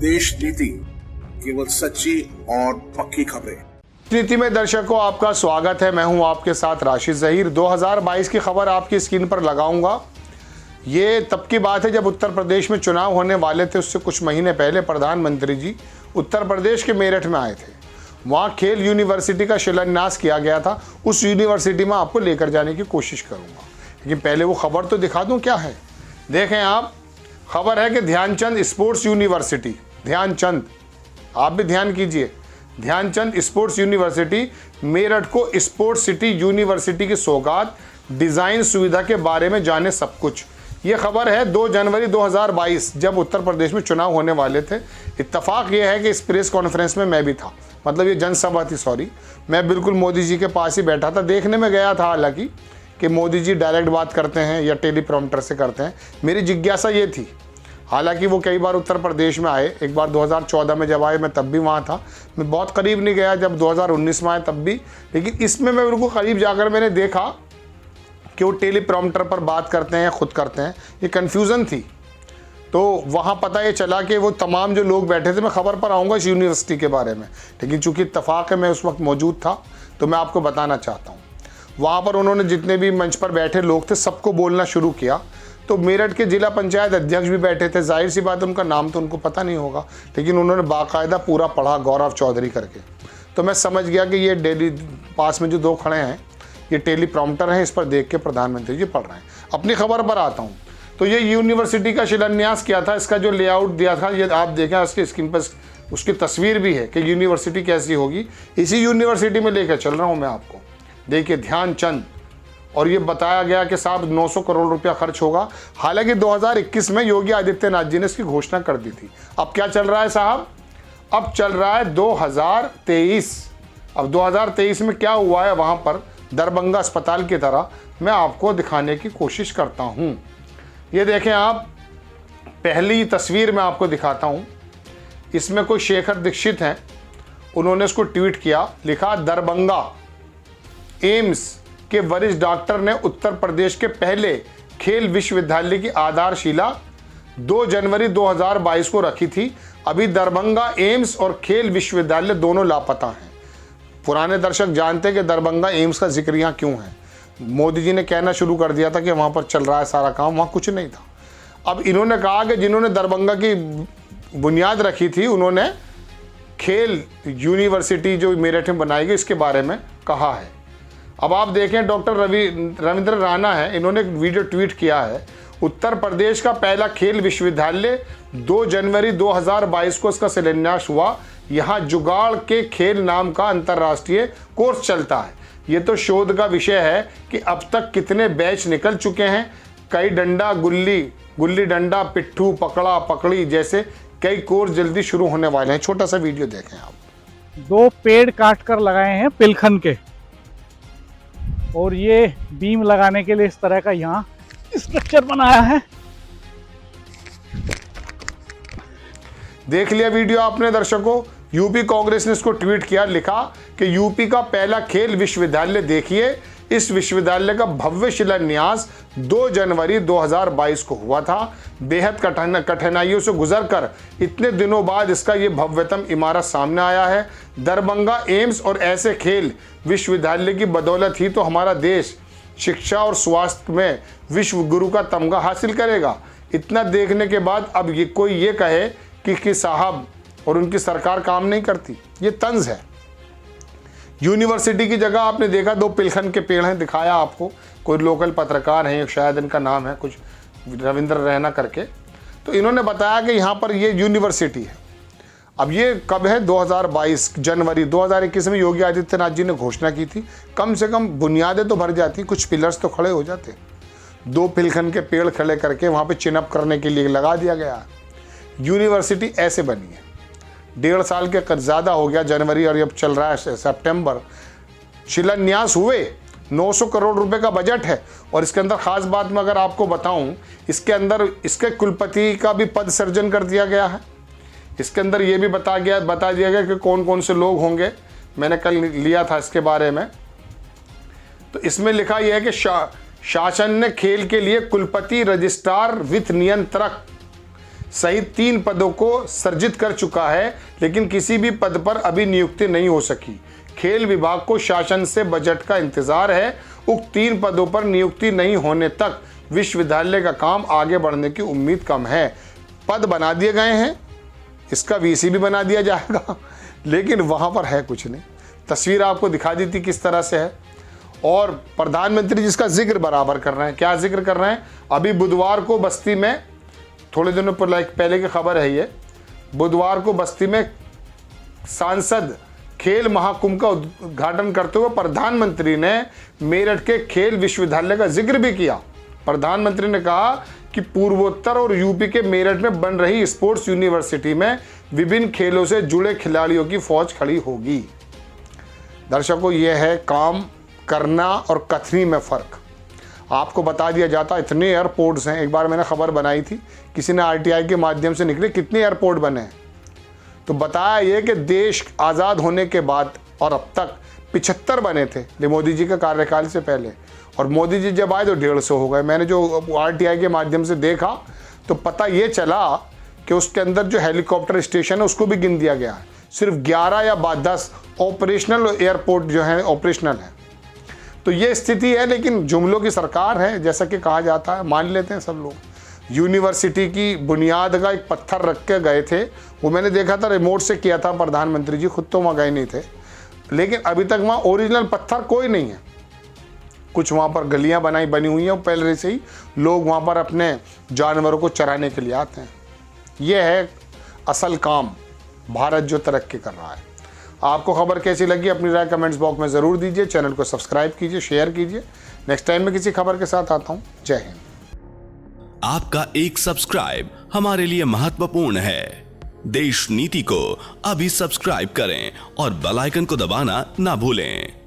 देश नीति, केवल सच्ची और पक्की खबरें। नीति में दर्शकों आपका स्वागत है। मैं हूं आपके साथ राशिद ज़हीर। 2022 की खबर आपकी स्क्रीन पर लगाऊंगा। ये तब की बात है जब उत्तर प्रदेश में चुनाव होने वाले थे। उससे कुछ महीने पहले प्रधानमंत्री जी उत्तर प्रदेश के मेरठ में आए थे। वहाँ खेल यूनिवर्सिटी का शिलान्यास किया गया था। उस यूनिवर्सिटी में आपको लेकर जाने की कोशिश करूँगा, लेकिन पहले वो खबर तो दिखा दूँ क्या है। देखें आप, खबर है कि ध्यानचंद स्पोर्ट्स यूनिवर्सिटी, ध्यानचंद, आप भी ध्यान कीजिए, ध्यानचंद स्पोर्ट्स यूनिवर्सिटी मेरठ को स्पोर्ट्स सिटी यूनिवर्सिटी की सौगात, डिज़ाइन सुविधा के बारे में जाने सब कुछ। ये खबर है 2 जनवरी 2022 जब उत्तर प्रदेश में चुनाव होने वाले थे। इत्तफाक ये है कि इस प्रेस कॉन्फ्रेंस में मैं भी था, मतलब ये जनसभा थी, सॉरी, मैं बिल्कुल मोदी जी के पास ही बैठा था। देखने में गया था हालांकि कि मोदी जी डायरेक्ट बात करते हैं या टेलीप्रॉम्प्टर से करते हैं। मेरी जिज्ञासा ये थी, हालांकि वो कई बार उत्तर प्रदेश में आए। एक बार 2014 में जब आए मैं तब भी वहाँ था। मैं बहुत करीब नहीं गया जब 2019 में आए तब भी, लेकिन इसमें मैं बिल्कुल करीब जाकर मैंने देखा कि वो टेलीप्रॉम्प्टर पर बात करते हैं, खुद करते हैं। ये कन्फ्यूज़न थी। तो वहाँ पता ये चला कि वो तमाम जो लोग बैठे थे, मैं खबर पर आऊँगा इस यूनिवर्सिटी के बारे में, लेकिन चूँकि इत्तफाक है मैं उस वक्त मौजूद था तो मैं आपको बताना चाहता हूँ। वहाँ पर उन्होंने जितने भी मंच पर बैठे लोग थे सबको बोलना शुरू किया। तो मेरठ के जिला पंचायत अध्यक्ष भी बैठे थे। जाहिर सी बात है उनका नाम तो उनको पता नहीं होगा, लेकिन उन्होंने बाकायदा पूरा पढ़ा गौरव चौधरी करके। तो मैं समझ गया कि ये डेली पास में जो 2 खड़े हैं ये टेलीप्रॉम्प्टर हैं, इस पर देख के प्रधानमंत्री जी पढ़ रहे हैं। अपनी खबर पर आता हूँ। तो ये यूनिवर्सिटी का शिलान्यास किया था। इसका जो लेआउट दिया था ये आप देखें, उसकी स्क्रीन पर उसकी तस्वीर भी है कि यूनिवर्सिटी कैसी होगी। इसी यूनिवर्सिटी में लेकर चल रहा हूँ मैं आपको। देखिए ध्यानचंद, और ये बताया गया कि साहब 900 करोड़ रुपया खर्च होगा। हालांकि 2021 में योगी आदित्यनाथ जी ने इसकी घोषणा कर दी थी। अब क्या चल रहा है साहब? अब चल रहा है 2023। अब 2023 में क्या हुआ है वहाँ पर दरभंगा अस्पताल की तरह मैं आपको दिखाने की कोशिश करता हूँ। ये देखें आप, पहली तस्वीर मैं आपको दिखाता हूँ। इसमें कोई शेखर दीक्षित हैं, उन्होंने इसको ट्वीट किया, लिखा दरभंगा एम्स के वरिष्ठ डॉक्टर ने उत्तर प्रदेश के पहले खेल विश्वविद्यालय की आधारशिला 2 जनवरी 2022 को रखी थी। अभी दरभंगा एम्स और खेल विश्वविद्यालय दोनों लापता हैं। पुराने दर्शक जानते हैं कि दरभंगा एम्स का जिक्र यहाँ क्यों है। मोदी जी ने कहना शुरू कर दिया था कि वहाँ पर चल रहा है सारा काम, वहाँ कुछ नहीं था। अब इन्होंने कहा कि जिन्होंने दरभंगा की बुनियाद रखी थी उन्होंने खेल यूनिवर्सिटी जो मेरठ में बनाई गई इसके बारे में कहा है। अब आप देखें, डॉक्टर रविंद्र राणा है, इन्होंने एक वीडियो ट्वीट किया है। उत्तर प्रदेश का पहला खेल विश्वविद्यालय 2 जनवरी 2022 को इसका शिलान्यास हुआ। यहाँ जुगाड़ के खेल नाम का अंतर्राष्ट्रीय कोर्स चलता है। ये तो शोध का विषय है कि अब तक कितने बैच निकल चुके हैं। कई डंडा गुल्ली, गुल्ली डंडा, पिट्ठू, पकड़ा पकड़ी जैसे कई कोर्स जल्दी शुरू होने वाले हैं। छोटा सा वीडियो देखें आप। 2 पेड़ काट कर लगाए हैं पिलखन के, और ये बीम लगाने के लिए इस तरह का यहाँ स्ट्रक्चर बनाया है। देख लिया वीडियो आपने दर्शकों। यूपी कांग्रेस ने इसको ट्वीट किया, लिखा कि यूपी का पहला खेल विश्वविद्यालय देखिए। इस विश्वविद्यालय का भव्य शिलान्यास 2 जनवरी 2022 को हुआ था। बेहद कठिनाइयों से गुजरकर इतने दिनों बाद इसका ये भव्यतम इमारत सामने आया है। दरभंगा एम्स और ऐसे खेल विश्वविद्यालय की बदौलत ही तो हमारा देश शिक्षा और स्वास्थ्य में विश्व गुरु का तमगा हासिल करेगा। इतना देखने के बाद अब ये कोई ये कहे कि साहब और उनकी सरकार काम नहीं करती, ये तंज है। यूनिवर्सिटी की जगह आपने देखा 2 पिलखन के पेड़ हैं, दिखाया आपको। कोई लोकल पत्रकार हैं, शायद इनका नाम है कुछ रविंद्र रैना करके, तो इन्होंने बताया कि यहाँ पर ये यूनिवर्सिटी है। अब ये कब है? 2022 जनवरी 2021 में योगी आदित्यनाथ जी ने घोषणा की थी। कम से कम बुनियादें तो भर जाती, कुछ पिलर्स तो खड़े हो जाते। 2 पिलखन के पेड़ खड़े करके वहाँ पे चिनअप करने के लिए लगा दिया गया। यूनिवर्सिटी ऐसे बनी है। 1.5 साल के ज़्यादा हो गया, जनवरी और अब चल रहा है सितंबर। शिलान्यास हुए, 900 करोड़ रुपए का बजट है। और इसके अंदर ख़ास बात मैं अगर आपको बताऊं, इसके अंदर इसके कुलपति का भी पद सृजन कर दिया गया है। इसके अंदर ये भी बता दिया गया कि कौन कौन से लोग होंगे। मैंने कल लिया था इसके बारे में। तो इसमें लिखा यह है कि शासन ने खेल के लिए कुलपति, रजिस्ट्रार, वित्त नियंत्रक सहित 3 पदों को सृजित कर चुका है, लेकिन किसी भी पद पर अभी नियुक्ति नहीं हो सकी। खेल विभाग को शासन से बजट का इंतजार है। उक्त 3 पदों पर नियुक्ति नहीं होने तक विश्वविद्यालय का काम आगे बढ़ने की उम्मीद कम है। पद बना दिए गए हैं, इसका वीसी भी बना दिया जाएगा, लेकिन वहां पर है कुछ नहीं। तस्वीर आपको दिखा दी थी किस तरह से है। और प्रधानमंत्री जिसका जिक्र बराबर कर रहे हैं, क्या जिक्र कर रहे हैं? अभी बुधवार को बस्ती में, थोड़े दिनों पर पहले की खबर है ये, बुधवार को बस्ती में सांसद खेल महाकुंभ का उद्घाटन करते हुए प्रधानमंत्री ने मेरठ के खेल विश्वविद्यालय का जिक्र भी किया। प्रधानमंत्री ने कहा कि पूर्वोत्तर और यूपी के मेरठ में बन रही स्पोर्ट्स यूनिवर्सिटी में विभिन्न खेलों से जुड़े खिलाड़ियों की फौज खड़ी होगी। दर्शकों, यह है काम करना और कथनी में फ़र्क। आपको बता दिया जाता, इतने एयरपोर्ट्स हैं। एक बार मैंने खबर बनाई थी, किसी ने आरटीआई के माध्यम से निकले कितने एयरपोर्ट बने हैं, तो बताया ये कि देश आज़ाद होने के बाद और अब तक 75 बने थे मोदी जी के कार्यकाल से पहले, और मोदी जी जब आए तो 150 हो गए। मैंने जो आरटीआई के माध्यम से देखा तो पता ये चला कि उसके अंदर जो हेलीकॉप्टर स्टेशन है उसको भी गिन दिया गया है। सिर्फ 11 या 10 ऑपरेशनल एयरपोर्ट जो है ऑपरेशनल है। तो ये स्थिति है, लेकिन जुमलों की सरकार है जैसा कि कहा जाता है, मान लेते हैं सब लोग। यूनिवर्सिटी की बुनियाद का एक पत्थर रख के गए थे, वो मैंने देखा था, रिमोट से किया था प्रधानमंत्री जी, खुद तो वहाँ गए नहीं थे, लेकिन अभी तक वहाँ ओरिजिनल पत्थर कोई नहीं है। कुछ वहाँ पर गलियाँ बनी हुई हैं, पहले से ही लोग वहाँ पर अपने जानवरों को चराने के लिए आते हैं। ये है असल काम, भारत जो तरक्की कर रहा है। आपको खबर कैसी लगी अपनी राय कमेंट्स बॉक्स में ज़रूर दीजिए। चैनल को सब्सक्राइब कीजिए, शेयर कीजिए। नेक्स्ट टाइम मैं किसी खबर के साथ आता हूँ। जय हिंद। आपका एक सब्सक्राइब हमारे लिए महत्वपूर्ण है। देश नीति को अभी सब्सक्राइब करें और बेल आइकन को दबाना ना भूलें।